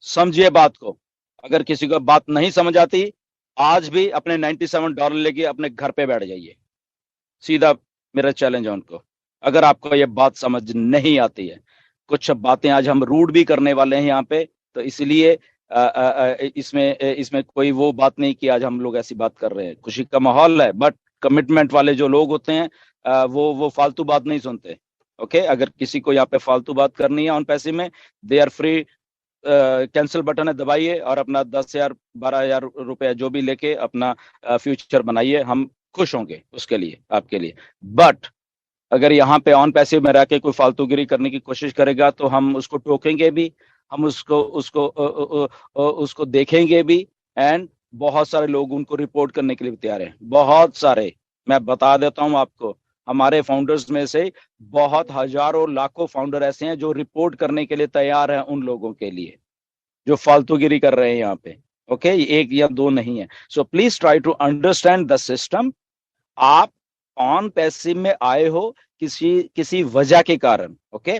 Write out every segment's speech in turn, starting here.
समझिए बात को। अगर किसी को बात नहीं समझ आती, आज भी अपने $97 लेके अपने घर पे बैठ जाइए। सीधा मेरा चैलेंज है उनको। अगर आपको ये बात समझ नहीं आती है, कुछ बातें आज हम रूड भी करने वाले हैं यहाँ पे, तो इसलिए इसमें कोई वो बात नहीं कि आज हम लोग ऐसी बात कर रहे हैं। खुशी का माहौल है, बट कमिटमेंट वाले जो लोग होते हैं वो फालतू बात नहीं सुनते। ओके, अगर किसी को यहाँ पे फालतू बात करनी है ऑन पैसे में, they are free. Cancel button है, दबाइए और अपना 10,000 12,000 रुपया जो भी लेके अपना फ्यूचर बनाइए। हम खुश होंगे उसके लिए, आपके लिए। बट अगर यहाँ पे ऑन पैसिव में रह के कोई फालतूगिरी करने की कोशिश करेगा तो हम उसको टोकेंगे भी, हम उसको उसको उसको देखेंगे भी। एंड बहुत सारे लोग उनको रिपोर्ट करने के लिए भी तैयार हैं, बहुत सारे। मैं बता देता हूँ आपको, हमारे फाउंडर्स में से बहुत हजारों लाखों फाउंडर ऐसे हैं जो रिपोर्ट करने के लिए तैयार हैं उन लोगों के लिए जो फालतूगिरी कर रहे हैं यहाँ पे। ओके, एक या दो नहीं है। So please try to understand the system. आप ऑन पैसिव में आए हो किसी किसी वजह के कारण। ओके,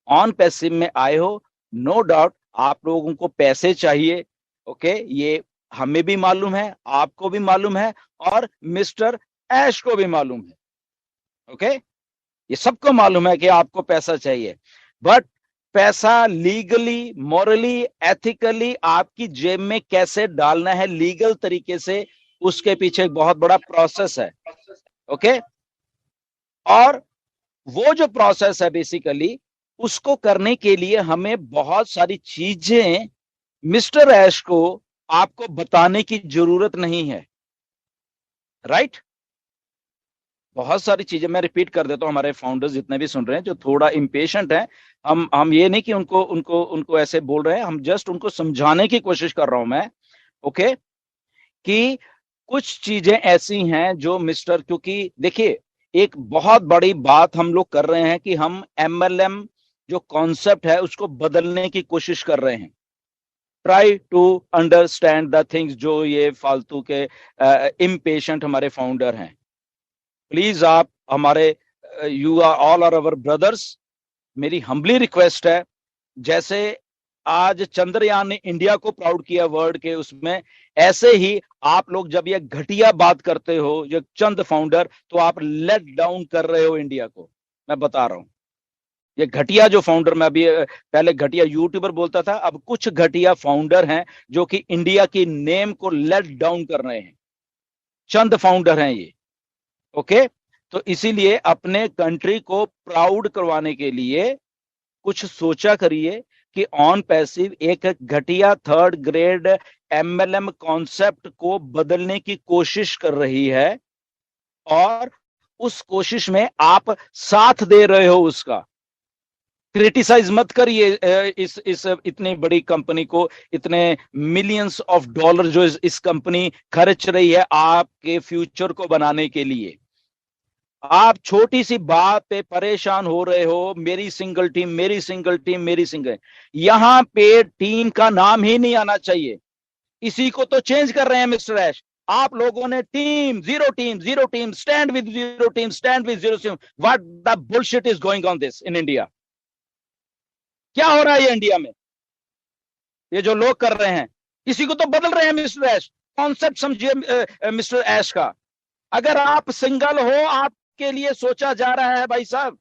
ऑन पैसिव में आए हो, नो डाउट आप लोगों को पैसे चाहिए। ओके, ये हमें भी मालूम है, आपको भी मालूम है, और मिस्टर ऐश को भी मालूम है। ओके, ये सबको मालूम है कि आपको पैसा चाहिए। बट पैसा लीगली, मॉरली, एथिकली आपकी जेब में कैसे डालना है लीगल तरीके से, उसके पीछे एक बहुत बड़ा प्रोसेस है। ओके, और वो जो प्रोसेस है बेसिकली, उसको करने के लिए हमें बहुत सारी चीजें मिस्टर ऐश को आपको बताने की जरूरत नहीं है। राइट? बहुत सारी चीजें मैं रिपीट कर देता हूं, हमारे फाउंडर्स जितने भी सुन रहे हैं जो थोड़ा इम्पेशेंट हैं, हम ये नहीं कि उनको उनको उनको ऐसे बोल रहे हैं, हम जस्ट उनको समझाने की कोशिश कर रहा हूं मैं। ओके, कि कुछ चीजें ऐसी हैं जो मिस्टर, क्योंकि देखिए एक बहुत बड़ी बात हम लोग कर रहे हैं कि हम MLM जो कॉन्सेप्ट है उसको बदलने की कोशिश कर रहे हैं। Try to understand the things जो ये फालतू के इम्पेशेंट हमारे फाउंडर हैं। प्लीज आप हमारे, you are all are our brothers. मेरी हम्बली रिक्वेस्ट है, जैसे आज चंद्रयान ने इंडिया को प्राउड किया वर्ल्ड के उसमें, ऐसे ही आप लोग जब ये घटिया बात करते हो, ये चंद फाउंडर, तो आप लेट डाउन कर रहे हो इंडिया को। मैं बता रहा हूं, ये घटिया जो फाउंडर, मैं अभी पहले घटिया यूट्यूबर बोलता था, अब कुछ घटिया फाउंडर हैं जो कि इंडिया की नेम को लेट डाउन कर रहे हैं। चंद फाउंडर हैं ये। ओके, तो इसीलिए अपने कंट्री को प्राउड करवाने के लिए कुछ सोचा करिए कि ऑन पैसिव एक घटिया थर्ड ग्रेड MLM कॉन्सेप्ट को बदलने की कोशिश कर रही है, और उस कोशिश में आप साथ दे रहे हो उसका। क्रिटिसाइज मत करिए इस इतनी बड़ी कंपनी को, इतने मिलियंस ऑफ डॉलर जो इस कंपनी खर्च रही है आपके फ्यूचर को बनाने के लिए। आप छोटी सी बात पे परेशान हो रहे हो, मेरी सिंगल टीम, मेरी सिंगल टीम, मेरी सिंगल। यहां पे टीम का नाम ही नहीं आना चाहिए। इसी को तो चेंज कर रहे हैं मिस्टर ऐश। आप लोगों ने team, zero team, zero team, stand with zero team, stand with zero team. What the bullshit is going on this in India? क्या हो रहा है ये इंडिया में? ये जो लोग कर रहे हैं, इसी को तो बदल रहे हैं मिस्टर ऐश। कॉन्सेप्ट समझिए मिस्टर ऐश का। अगर आप सिंगल हो, आपके लिए सोचा जा रहा है भाई साहब,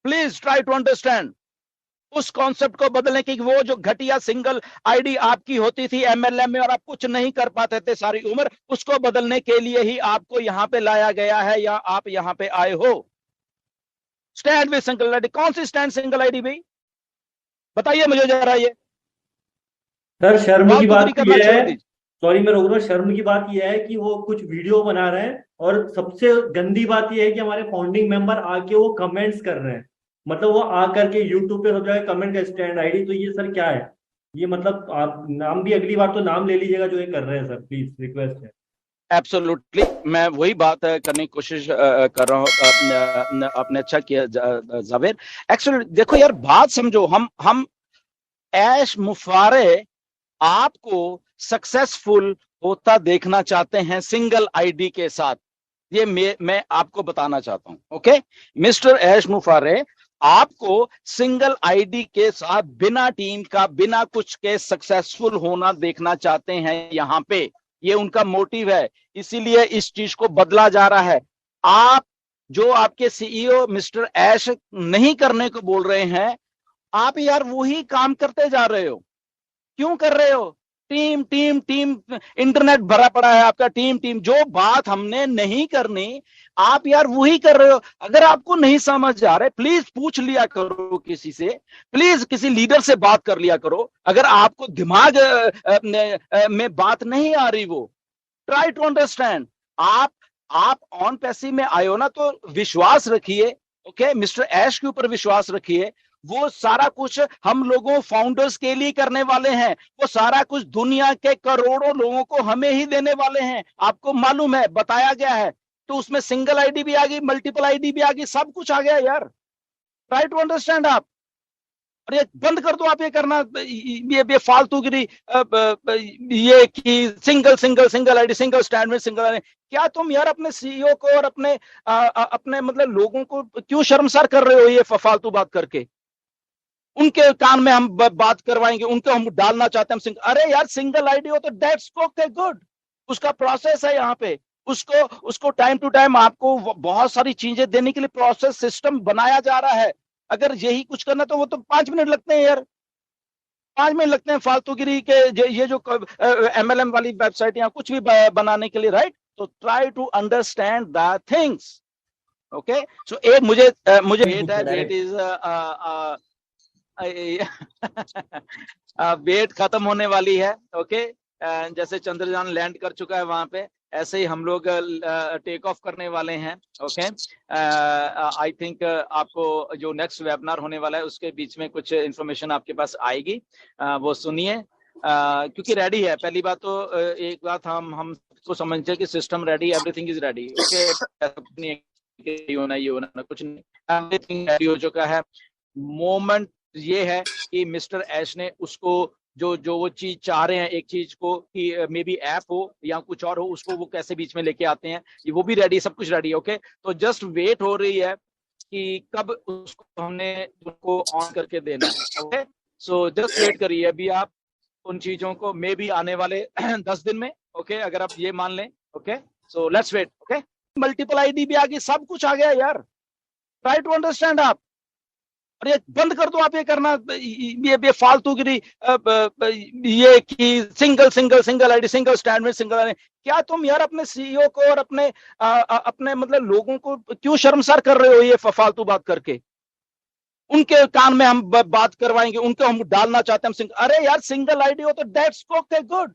प्लीज ट्राई टू अंडरस्टैंड उस कॉन्सेप्ट को बदलने की। वो जो घटिया सिंगल आईडी आपकी होती थी MLM में और आप कुछ नहीं कर पाते थे सारी उम्र, उसको बदलने के लिए ही आपको यहां पे लाया गया है, या आप यहां पे आए हो। Stand with single ID. कौन सी स्टैंड सिंगल आईडी भाई? बताइए मुझे जरा। ये सर शर्म की बात फालतूगिरी तो करना यह छोड़ है, दीजिए। सॉरी मैं रोक रहा हूँ, शर्म की बात यह है कि वो कुछ वीडियो बना रहे हैं, और सबसे गंदी बात यह है कि हमारे फाउंडिंग मेंबर आके वो कमेंट्स कर रहे हैं। मतलब वो आ करके यूट्यूब पे सब जगह कमेंट कर स्टैंड आईडी, तो ये सर क्या है? ये मतलब आप नाम भी अगली बार तो नाम ले लीजिएगा जो ये कर रहे हैं सर, प्लीज रिक्वेस्ट है। एब्सोल्युटली, मैं वही बात करने की कोशिश कर रहा हूँ। आपने अच्छा किया जावेद। एक्चुअली देखो यार, बात समझो। हम ऐश मुफारे आपको सक्सेसफुल होता देखना चाहते हैं सिंगल आईडी के साथ। ये मैं आपको बताना चाहता हूं। ओके, मिस्टर ऐश मुफारे आपको सिंगल आईडी के साथ बिना टीम का, बिना कुछ के सक्सेसफुल होना देखना चाहते हैं यहां पे, ये उनका मोटिव है, इसीलिए इस चीज को बदला जा रहा है। आप जो आपके सीईओ मिस्टर ऐश नहीं करने को बोल रहे हैं, आप यार वही काम करते जा रहे हो। क्यों कर रहे हो? टीम टीम टीम, इंटरनेट भरा पड़ा है आपका, टीम टीम। जो बात हमने नहीं करनी, आप यार वही कर रहे हो। अगर आपको नहीं समझ आ रहा है, प्लीज पूछ लिया करो किसी से, प्लीज किसी लीडर से बात कर लिया करो। अगर आपको दिमाग में बात नहीं आ रही, वो ट्राई टू अंडरस्टैंड। आप ऑन पैसिव में आए हो ना, तो विश्वास रखिए, ओके, मिस्टर ऐश के ऊपर विश्वास रखिए। वो सारा कुछ हम लोगों फाउंडर्स के लिए करने वाले हैं, वो सारा कुछ दुनिया के करोड़ों लोगों को हमें ही देने वाले हैं। आपको मालूम है, बताया गया है। तो उसमें सिंगल आईडी भी आ गई, मल्टीपल आईडी भी आ गई, सब कुछ आ गया यार। ट्राई टू अंडरस्टैंड आप। अरे बंद कर दो आप ये करना, ये फालतूगिरी, ये कि single single single ID, single stand में सिंगल आईडी। क्या तुम यार अपने सीईओ को और अपने मतलब लोगों को क्यों शर्मसार कर रहे हो ये फालतू बात करके? उनके कान में हम बात करवाएंगे, उनको हम डालना चाहते हैं हम सिंगल। अरे यार सिंगल आईडी हो तो दैट्स ओके, गुड, उसका प्रोसेस है यहाँ पे। उसको उसको टाइम टू टाइम आपको बहुत सारी चीजें देने के लिए प्रोसेस सिस्टम बनाया जा रहा है। अगर यही कुछ करना तो वो तो 5 मिनट लगते हैं यार, 5 मिनट लगते हैं फालतूगिरी के, ये जो एमएलएम वाली वेबसाइट या कुछ भी बनाने के लिए, राइट? तो try to understand the things, okay. So एक मुझे वेट है, वेट इज वेट खत्म होने वाली है, ओके। जैसे चंद्रयान लैंड कर चुका है वहां पे, ऐसे ही हम लोग टेक ऑफ करने वाले हैं, ओके। आई थिंक आपको जो नेक्स्ट वेबिनार होने वाला है उसके बीच में कुछ इंफॉर्मेशन आपके पास आएगी, वो सुनिए, क्योंकि रेडी है। पहली बात तो एक बात हम को समझते हैं कि system ready, everything is ready, okay. ये होना कुछ नहीं, एवरीथिंग रेडी हो चुका है। मोमेंट ये है कि मिस्टर ऐश ने उसको जो वो चीज चाह रहे हैं, एक चीज को कि मे बी ऐप हो या कुछ और हो, उसको वो कैसे बीच में लेके आते हैं, ये वो भी रेडी, सब कुछ रेडी है, ओके। तो जस्ट वेट हो रही है कि कब उसको हमने उनको ऑन करके देना है, ओके। सो जस्ट वेट करिए अभी आप उन चीजों को, मे बी आने वाले 10 दिन में, ओके, अगर आप ये मान लें, okay. So let's wait, okay. Multiple ID भी आ गई, सब कुछ आ गया यार। ट्राई टू अंडरस्टैंड आप। अरे बंद कर दो आप ये करना, ये फालतूगिरी, ये कि single single single ID, single stand में सिंगल आईडी। क्या तुम यार अपने सीईओ को और अपने मतलब लोगों को क्यों शर्मसार कर रहे हो ये फालतू बात करके? उनके कान में हम बात करवाएंगे, उनको हम डालना चाहते हैं हम सिंगल। अरे यार सिंगल आईडी हो तो दैट्स ओके, गुड,